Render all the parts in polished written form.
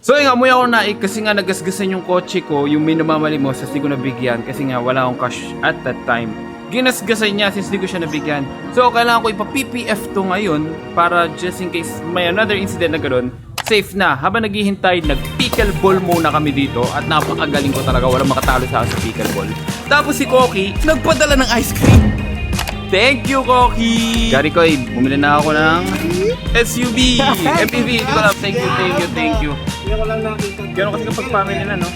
So yun nga, umuwi ako naik kasi nga nagasgasan yung kotse ko, yung may namamali mo, so hindi ko nabigyan kasi nga wala akong cash at that time. Ginasgasan niya since hindi ko siya nabigyan. So kailangan ko ipa-PPF to ngayon para just in case may another incident na gano'n, safe na. Habang naghihintay, nag-pickleball muna kami dito at napakagaling ko talaga, walang makatalo sa akin sa pickleball. Tapos si Koki, nagpadala ng ice cream. Thank you, Koki! Gary Koy, bumili na ako ng SUV, MPV. Hindi ko alam. Thank you. Hindi ko lang nakita. Gano'n kasi kapag family na, no?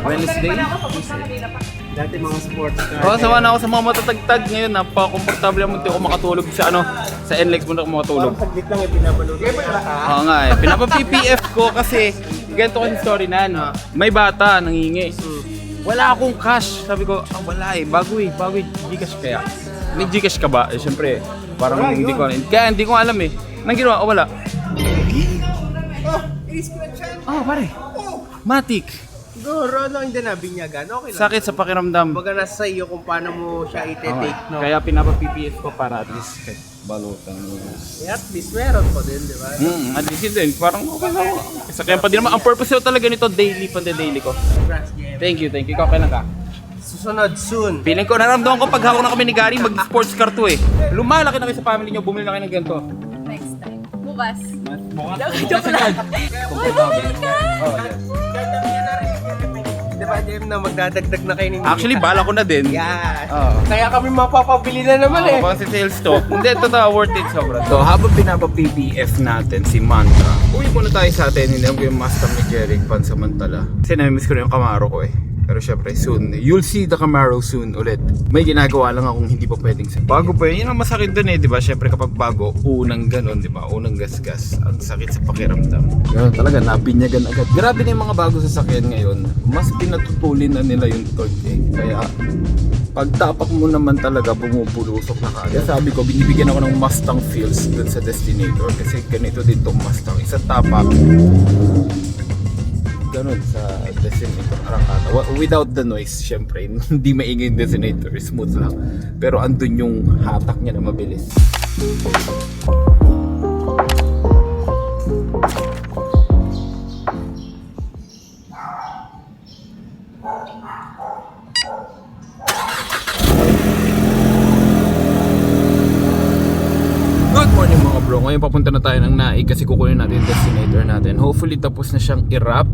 Wednesday? Dati mga sports car. Oo, sawa na ako sa mga matatagtag ngayon. Napaka-komportable naman. Hindi ako makatulog sa sa NLEX mo na ako makatulog. Parang saglit lang yung pinapanood. Oo nga eh. Pinapa-PPF ko kasi ganito kasi story na, no? May bata nangingi. Wala akong cash. Sabi ko, wala eh. Bago Gcash kaya. May Gcash ka ba? Eh, syempre, parang hindi ko alam. Kaya hindi ko alam eh. Nang ginawa, wala. Oh, i-scratch yan. Oh, pare. Matik. Siguro, hindi na binyagan. Okay lang. Sakit sa pakiramdam. Baga nasa iyo kung paano mo siya ite-take, no? Kaya pinapa-PPF ko para at least kahit balutan mo. Eh, at least meron po din, di ba? At least yun din. Parang okay lang. Isa kaya pa din naman. Ang purpose ko talaga nito, daily, pande-daily ko. Congrats, game. Thank you. Ikaw kailan ka? Susunod, soon. Feeling ko, naramdaman ko pag hawak na kami ni Gary, mag-sports car to eh. Lumalaki na kayo sa family nyo, bumili na kayo ng ganito. Next time. Bukas. Joke lang. Uy, bumili ka! Di ba, Jem, na magdadagdag na kayo ni Mimi? Actually, bala ko na din. Yan. Oo. Kaya kami mapapabili na naman eh. Baka si sales to. Hindi, totoo, worth it sobra. So, habang pinapa-PPF natin si Mantra, uwi muna tayo sa atin. Hindi ko yung Mustang ni Jeric pansamantala. Kasi namimiss ko na yung Camaro ko eh. Pero syempre, soon. You'll see the Camaro soon ulit. May ginagawa lang akong hindi pa pwedeng sa bago pa yun. Yun ang masakit dun eh, di ba? Syempre kapag bago, unang ganon, di ba? Unang gasgas. Ang sakit sa pakiramdam. Ganun talaga, nabinyagan agad. Grabe na yung mga bago sasakyan ngayon. Mas pinatutulin na nila yung torque eh. Kaya, pag tapak mo naman talaga, bumubulusok na kagad. Kaya sabi ko, binibigyan ako ng Mustang feels dun sa Destinator. Kasi ganito din tong Mustang. Isa tapak. Ganun sa Destinator Arangkata. Without the noise, syempre, hindi maingay yung Destinator, smooth lang. Pero andun yung hatak niya na mabilis. Good morning mga bro. Ngayon papunta na tayo ng Naik kasi kukunin natin yung Destinator natin. Hopefully tapos na siyang i-wrap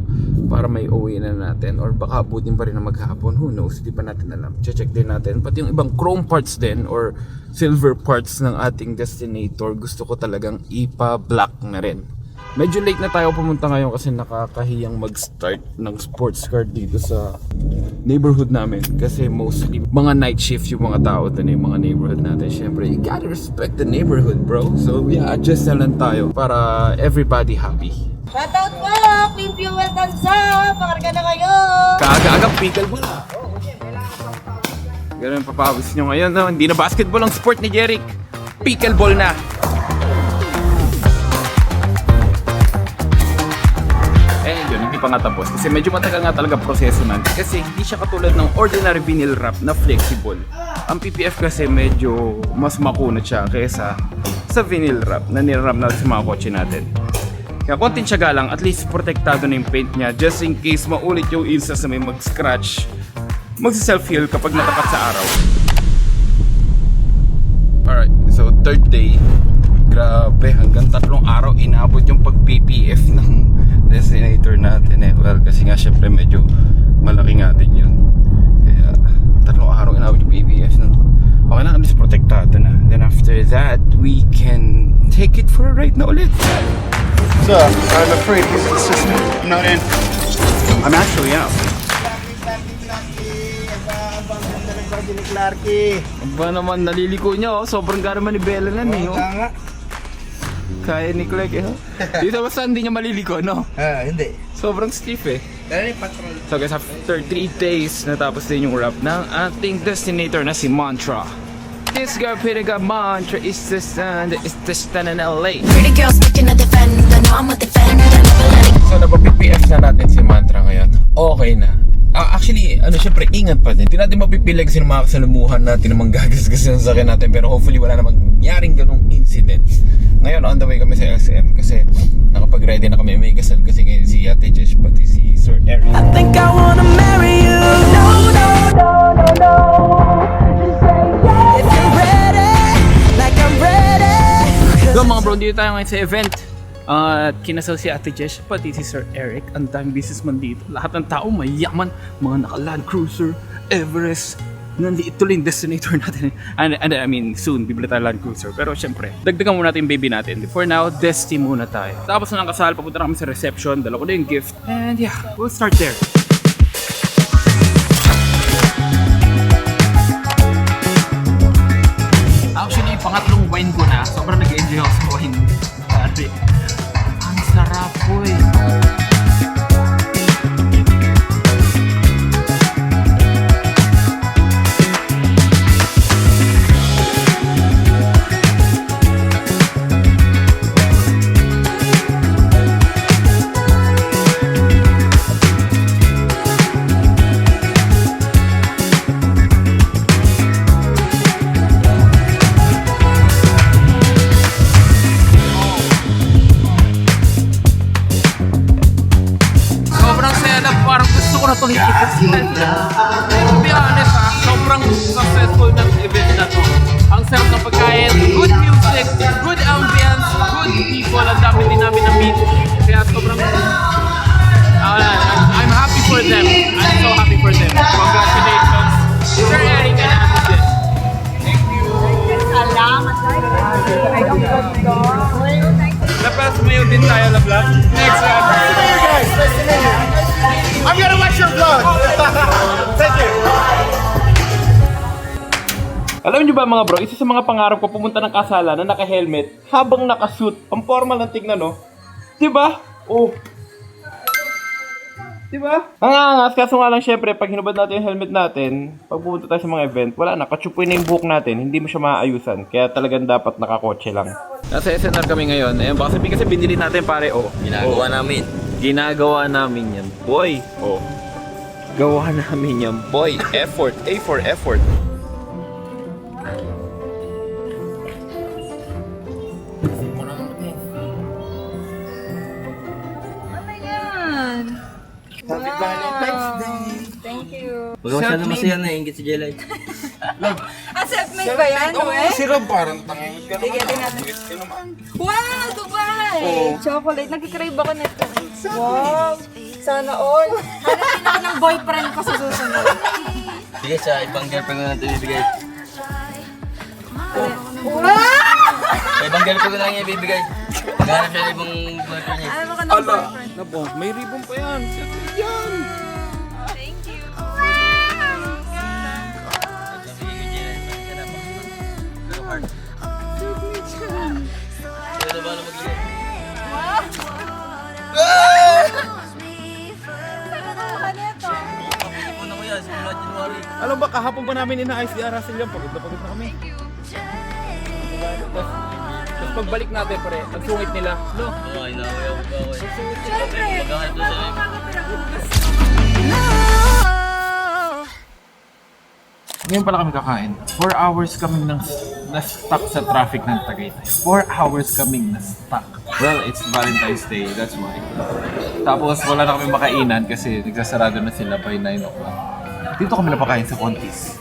para may uwi na natin, or baka abutin pa rin na maghapon, who knows, di pa natin alam. Check din natin pati yung ibang chrome parts din or silver parts ng ating Destinator. Gusto ko talagang ipa-black na rin. Medyo late na tayo pumunta ngayon kasi nakakahiyang mag-start ng sports car dito sa neighborhood namin kasi mostly mga night shift yung mga tao doon, yung mga neighborhood natin. Syempre, you gotta respect the neighborhood, bro. So yeah, adjust na lang tayo para everybody happy. Shoutout po! Clean Fuel Tansa! Pakarga na kayo! Kaaga-agang pickleball. Ganun papawis nyo ngayon, no? Hindi na basketball ang sport ni Jeric. Pickleball na. Eh yun, hindi pa nga tapos kasi medyo matagal nga talaga proseso natin kasi hindi siya katulad ng ordinary vinyl wrap na flexible. Ang PPF kasi medyo mas makunat siya kaysa sa vinyl wrap na nirwrap natin sa mga kotse natin. Kaya konting tiyaga lang, at least protektado na yung paint niya just in case maulit yung instance na may mag-scratch, magsi-self-heal kapag natapat sa araw. Alright, so third day. Grabe, hanggang 3 araw inabot yung pag-PPF ng Destinator natin eh. Well, kasi nga syempre medyo malaki nga din yun. Kaya 3 araw inabot yung PPF nun. Okay lang, at least protektado na. Then after that, we can take it for a ride na ulit. So, I'm afraid he's the system. I'm not in. I'm actually out. Aba naman, naliliko niya oh. Sobrang gara manibela na eh oh. Kaya ni Clark eh oh. Dito basta hindi niya maliliko no? Hindi. Sobrang stiff eh. Kaya yung patrol. So guys, after 3 days, natapos din yung wrap ng ating Destinator na si Mantra. This girl pretty got Mantra, it's the sun in LA. Pretty girls looking to defend, I know I'm a defender, never let it So napag-PPF na natin si Mantra ngayon. Okay na. Actually, syempre, ingat pa din. Hindi natin mapipilag kasi ng mga kasalumuhan natin na manggagasgas ng sakyan natin. Pero hopefully wala namang nangyaring ganung incident. Ngayon, on the way kami sa SM kasi nakapag-ready na kami. May kasal kasi ngayon si Ate Jesh. But nandito tayo ngayon sa event. At kinasal si Ate Jess, pati si Sir Eric. Ang daming businessman dito. Lahat ng tao mayaman. Mga naka-Land Cruiser, Everest. Nandito tuloy yung destinator natin. And I mean, soon, bibili tayo Land Cruiser. Pero syempre, dagdagan muna natin yung baby natin. For now, Desti muna tayo. Tapos na ng kasal, papunta na kami sa reception. Dala ko na yung gift. And yeah, we'll start there. Actually, pangatlong wine ko na. Sobrang nag-enjoy ako sa wine. Pare, ang sarap po eh. To be honest sobrang successful ng event na to. Ang sarap ng pagkain, good music, good ambience, good people, ang dami din namin na-meet. Kaya sobrang I'm happy for them. I'm so happy for them. Congratulations, Sir Eric and Ate Jess. Thank you. Salamat. Laplas mayo din tayo, Laplas. Next time. Guys, nice to meet you. I'm gonna watch your vlog. Thank you. Alam niyo ba mga bro, isa sa mga pangarap ko pumunta ng kasalan na naka-helmet habang naka-suit. Ang formal ng tignan, no? Diba? Oh. Diba? Ang angas, kaso nga lang syempre, pag hinubad natin yung helmet natin, pag pumunta tayo sa mga event, wala na, kachupoy na yung buhok natin, hindi mo siya maaayusan. Kaya talagang dapat nakakotse lang. Nasa SNR kami ngayon. Ayun, baka sabihin kasi binili natin pare, oh. Ginagawa namin. Ginagawa namin yan, boy. Oh. Gawa namin yan, boy. Effort. A for effort. Ano yan? Happy Valentine's Day. Thank you. Huwag masyado masaya na, ingit si Jelay. Self-made ba yan, Noel? Si Rob parang tangin ka Sige, naman. Wow, Dubai! Chocolate. Nagkikrave ako nito. Wow! Sana all. Hanapin ako ng boyfriend ko sa susunod. Sige, sa ibang girlfriend ko na ito ibibigay. Wow! Sa ibang girlfriend ko na lang niya ibibigay. Maghanap siya ng ibang boyfriend niya. Ano ka ng boyfriend? Nabo, may ribbon pa yan. Yan. Thank you. Kaya na ba na maglagay? Ipon ako yan, simula January. Alam ba, kahapon pa namin inaayos si Russell yan. Pagod na kami. Tapos pagbalik natin, pare, ang sungit nila. No? Oo, inaway ako ba ako eh. Siyempre. Maghanap doon sila. Ngayon pala kami kakain. 4 hours kaming na-stuck sa traffic ng Tagaytay. 4 hours kaming na-stuck. Well, it's Valentine's Day, that's why. Tapos wala na kami makainan kasi nagsasarado na sila by 9 o'clock. Dito kami napakain sa Contis.